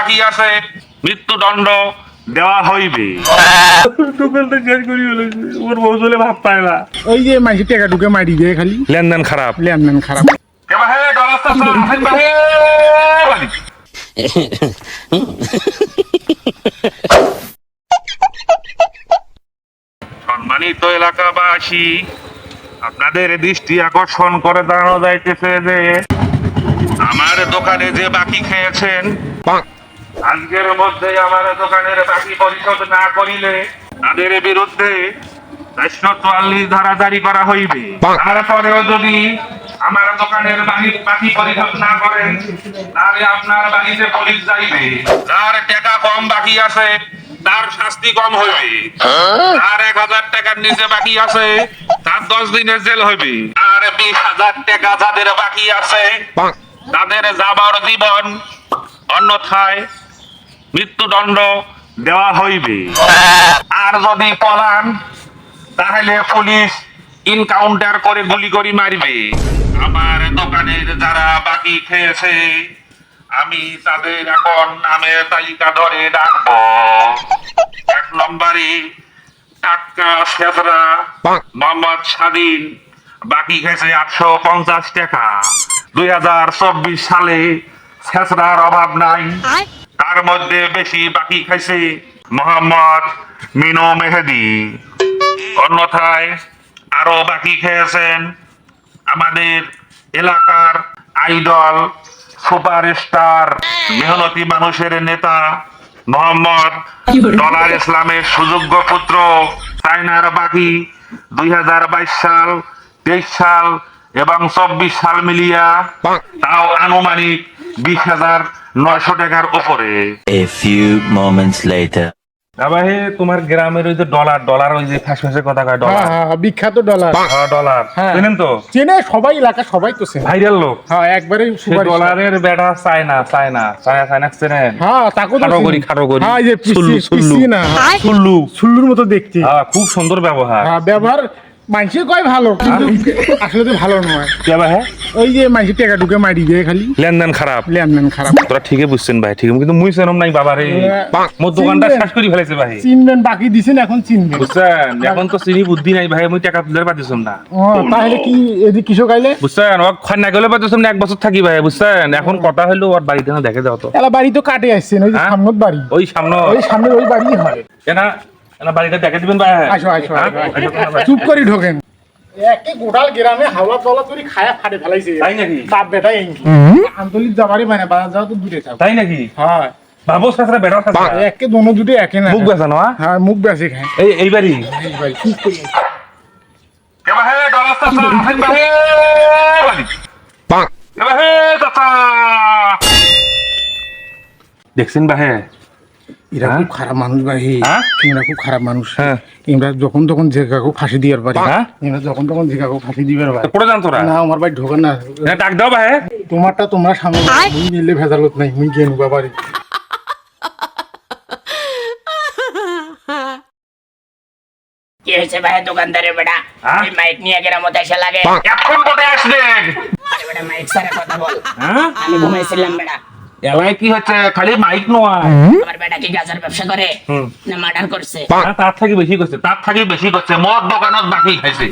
বাকি আছে মৃত্যুদণ্ড দেওয়া হইবে। টোকেলটা শেষ করি ওর বউ চলে ভাব পায় না। ওই যে মাইসি টাকা ঢুকে মারি দিয়ে খালি লেনদেন খারাপ। লেনদেন খারাপ। সম্মানিত এলাকাবাসী, আপনাদের দৃষ্টি আকর্ষণ করে জানানো যাইতেছে যে আমার দোকানে যে বাকি খেয়েছেন, আজকের মধ্যে আমার দোকানের বাকি পরিশোধ না করিলে তাদের বিরুদ্ধে 444 ধারা জারি করা হইবে। তারপরেও যদি আমার দোকানের বাকি পরিশোধ না করেন তাহলে আপনার বাড়িতে পুলিশ যাইবে। যার টাকা কম বাকি আছে তার শাস্তি কম হইবে, আর 1000 টাকার নিচে বাকি আছে তার 10 দিনের জেল হইবে, আর 20,000 টাকা যাদের বাকি আছে তাদের যাবজ্জীবন অন্যথায় মৃত্যুদণ্ড দেওয়া হইবে। আর যদি পলান তাহলে পুলিশ ইনকাউন্টার করে গুলি করে মারবে। আমার দোকানের যারা বাকি খেয়েছে আমি তাদের এখন নামের তালিকা ধরে ডাকবো। 1 নম্বরে টাটকা শেষরা মোহাম্মদ স্বাধীন, বাকি খেয়েছে 850 টাকা। 2024 সালে শেষরার অভাব নাই, তার মধ্যে বেশি বাকি খাইছে মোহাম্মদ মিনু মেহেদি। অন্যথায় আরো বাকি খেয়েছেন আমাদের এলাকার আইডল সুপারস্টার মেহনতি মানুষের নেতা মোহাম্মদ ডলার ইসলামের সুযোগ্য পুত্র। চায়নার বাকি 2022 সাল, 23 সাল এবং 24 সাল মিলিয়া তাও আনুমানিক 20,900 টাকার উপরে। A few moments later. ভাই তোমার গ্রামের ওই যে ডলার ওই যে ফাঁসে কথা কয় ডলার, বিখ্যাত ডলার। ডলার চেনেন তো? চেনে সবাই, এলাকা সবাই তো চেনে, ভাইরাল লোক। হ্যাঁ একবারে ডলারের বেটা চায়না চেনেন? হ্যাঁ তাকে তো খাটো করি হ্যাঁ যে পিসি না সুল্লুর মতো দেখতে। খুব সুন্দর ব্যবহার। হ্যাঁ ব্যবহার মাইসে কয় ভালো, কিন্তু আসলে তো ভালো নয়। ওই যে মাইসি টাকা ঢুকে মারি দিয়ে খালি লেনদেন খারাপ। লেনদেন খারাপ। তোরা ঠিকই বুঝছেন ভাই, ঠিক, কিন্তু মুই চেনম নাই বাবা রে। মোর দোকানটা শেষ করে ফেলেছে ভাই। চিনবেন, বাকি দিছেন এখন চিনবেন, বুঝছেন? এখন তো চিনি বুদ্ধি নাই ভাই, মুই টাকা তুলে পাচ্ছিলাম না। তাহলে কি এদিকে কিসো গাইলে বুঝছেন? ও খান না গেলে পাচ্ছিলাম না, 1 বছর থাকি ভাই। বুঝছেন? এখন কথা হলো ওর বাড়িতে না দেখে যাও তো। এলা বাড়ি তো কাটে আসছেন, ওই যে সামনের বাড়ি, ওই সামনে ওই বাড়ি হয় কেনা বাড়িটা দেখে দিবেন ভাই। আসো আসো চুপ করে ঢোকেন। একে গোটাল গ্রামে হাওয়া তলা করে খায়া ফাটে ফেলাইছে। তাই নাকি? বাপ বেটা আন্তলিক যাবারই মানে বাজার যাওয়া তো দূরে থাক। তাই নাকি? হ্যাঁ বাবু সাথে বেড়া সাথে একে দোনো দুটো একে না, মুখ বেচা না? হ্যাঁ মুখ বেশি খায় এই বাড়ি। চুপ করে দেখছেন বাহে? এরা খুব খারাপ মানুষ ভাই, হ্যাঁ? এরা খুব খারাপ মানুষ। হ্যাঁ। এরা যখন তখন যে কাকু ফাঁসি দিবার পারে। হ্যাঁ? এরা যখন তখন যে কাকু ফাঁসি দিবার পারে। পড়ে যান তোরা? না আমার ভাই ঢোকেন না, ডাক দাও বাহে। তোমারটা তোমরা সামনে মুই নিলে ভেজালত নাই, মুই গেনু বাবারে। কি হয়েছে ভাই দোকানদারের বেটা? এই মাইক নিয়ে গ্রামত এসে লাগে। এখন কোথায় আসলেন? আরে বেটা মাইক ছাড়া কথা বল। হ্যাঁ? আমি ঘুমাইছিলাম বেটা। এলাই কি হচ্ছে? খালি মাইক নয়, আমার বেটা কি গাজার ব্যবসা করে না মার্ডার করছে? তার থেকে বেশি করছে মদ দোকানত বাকি খাইছে।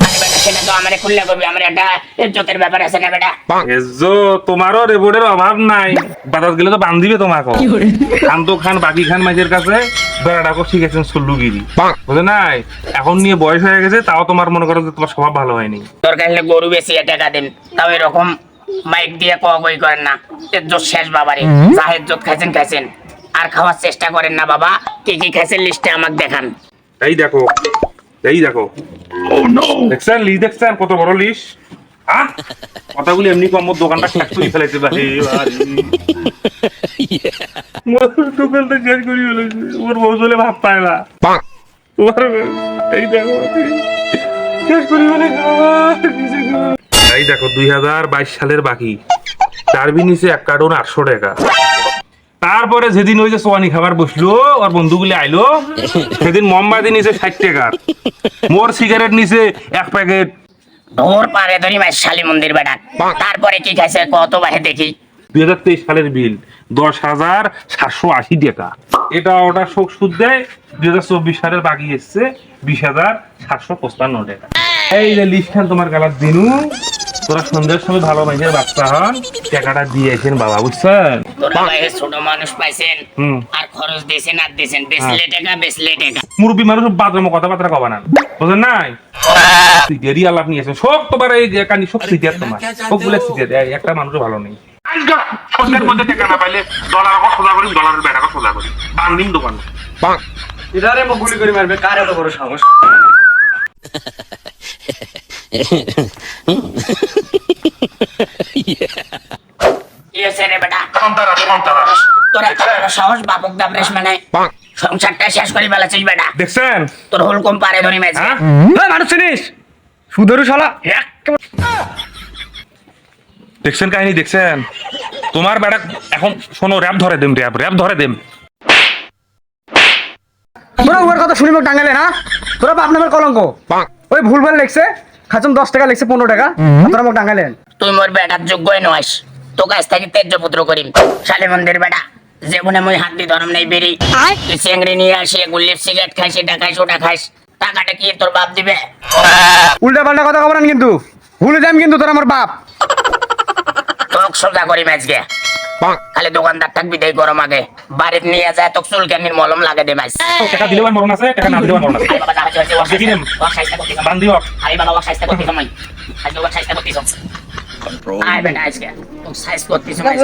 আরে বেটা সেটা তো আমারে খুললে করবি, আমার একটা ইজ্জতের ব্যাপার আছে না বেটা। তোমারও রেবোর্ডের অভাব নাই, বাতাস গেলে তো বান্ধিবে তোমাকে। খান তো খান, বাকি খান মাঝের কাছে। বেড়াটাকে শিখেছেন সুল্লুগিরি, বুঝলে নাই? এখন নিয়ে বয়স হয়ে গেছে, তাও তোমার মনে করো যে তোমার স্বভাব ভালো হয়নি। দরকার হলে গরু বেশি টাকা দেন, তাও এরকম মাইক দিয়ে কই করেন না। ইজ্জত শেষ বাবারে, যা ইজ্জত খাইছেন আর খাওয়ার চেষ্টা করেন না বাবা। কি কি খাইছেন লিস্টে আমাকে দেখান। এই দেখো দেখছেন কত বড় লিস্ট। কথাগুলি এমনি কম, দোকানটা শেষ করে ফেলেছে ভাই। টোকেলটা শেষ করি ফেলেছে, ওর বউ চলে ভাব পায় না। তোমার এই দেখো শেষ করি ফেলেছে। এই দেখো 2022 সালের বাকি, তার নিচে 1 কার্টন 800 টাকা। তারপরে যেদিন ওই যে সোয়ানি খাবার বসলো, ওর বন্ধুগুলি আইলো, সেদিন মোমবাতি নিচে 60 টাকা, মোর সিগারেট নিচে 1 প্যাকেট। ধর পারে ধরি মাই শালি মন্দির বেটা। তারপরে কি খাইছে কত বাহে দেখি। 2023 সালের বিল 10,780 টাকা। এটা ওটা শোক সুদ দেয় 2024 সালের বাকি এসছে 20,755 টাকা। এই যে লিস্ট খান তোমার গালার দিনু, তোরা সন্ধ্যার সময় ভালো মাইনের বাচ্চা হন, টাকাটা দিয়েছেন বাবা, বুঝছেন? তোরা ভাই ছোট মানুষ পাইছেন হুম। আর খরচ দিয়েছেন আর দিয়েছেন, বেচলে টাকা। মুরব্বী মানুষ বাদরম কথাবার্তা কবা না, বুঝলেন নাই? সিটিয়ারই আলাপ নিয়েছেন সব, তোমার এই যে কানি সব সিটিয়ার, তোমার সবগুলো সিটিয়ার, একটা মানুষও ভালো নেই। আজকে সন্ধ্যের মধ্যে টাকা না পাইলে ডলার সোজা করি, ডলারের বেটাকে সোজা করি, বান্দিম দোকান। এটারে মো গুলি করে মারবে, কার এত বড় সাহস? ইয়েছে রে বেটা, সন্তারা তোর এত বড় সাহস বাপক দাবরেশ মানে সংসারটা শেষ করে ফেলেছিস বেটা। দেখছেন? তোর হুলকম পারে ধরি মেছে। হ্যাঁ? মানুষ চিনিস সুদরু শালা। দেখছেন কাহিনী, দেখছেন? তোমার বেটা এখন শোনো, র্যাপ ধরে দেম, র্যাপ ধরে দেম। তোরা ওর কথা শুনি মোক টাঙ্গালে না, তোরা বাপ নামের কলঙ্ক। ওই ভুলভাল লেখছে, খাচম 10 টাকা লেখছে 15 টাকা, তোরা মোক টাঙ্গালেন। তুই মোর বেটার যোগ্যই নয়স, তো কাছ থেকে তেজ্য পুত্র করিম শালি মন্দির বেটা। জীবনে মই হাত দি ধরম নেই বেরি, তুই চেংড়ি নিয়ে আসি, গুল্লিপ সিগারেট খাইস, এটা খাইস, ওটা খাইস, টাকাটা কি তোর বাপ দিবে? উল্টা পাল্টা কথা কবেন কিন্তু, ভুলে যাম কিন্তু তোরা আমার বাপ। তোক সোজা করি আজকে, খালি দোকানদার থাকবি দেই গরম আগে, বাড়িতে নিয়ে যায় তোক চুলকানির মলম লাগে দে মাইস। টাকা দিলেও আর মরণ আছে, টাকা না দিলেও আর মরণ আছে। আরে বাবা যা হচ্ছে ওয়াশ দেখি নেম। ওয়াশ সাইজটা করতে বান দিও। আরে বাবা ওয়াশ সাইজটা করতে সময়, আজকে ওয়াশ সাইজটা করতে আয় বেটা আজকে তোক সাইজ করতে সময়।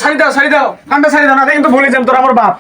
সারি দাও, কানটা সারি দাও না, কিন্তু ভুলে যাম তোরা আমার বাপ।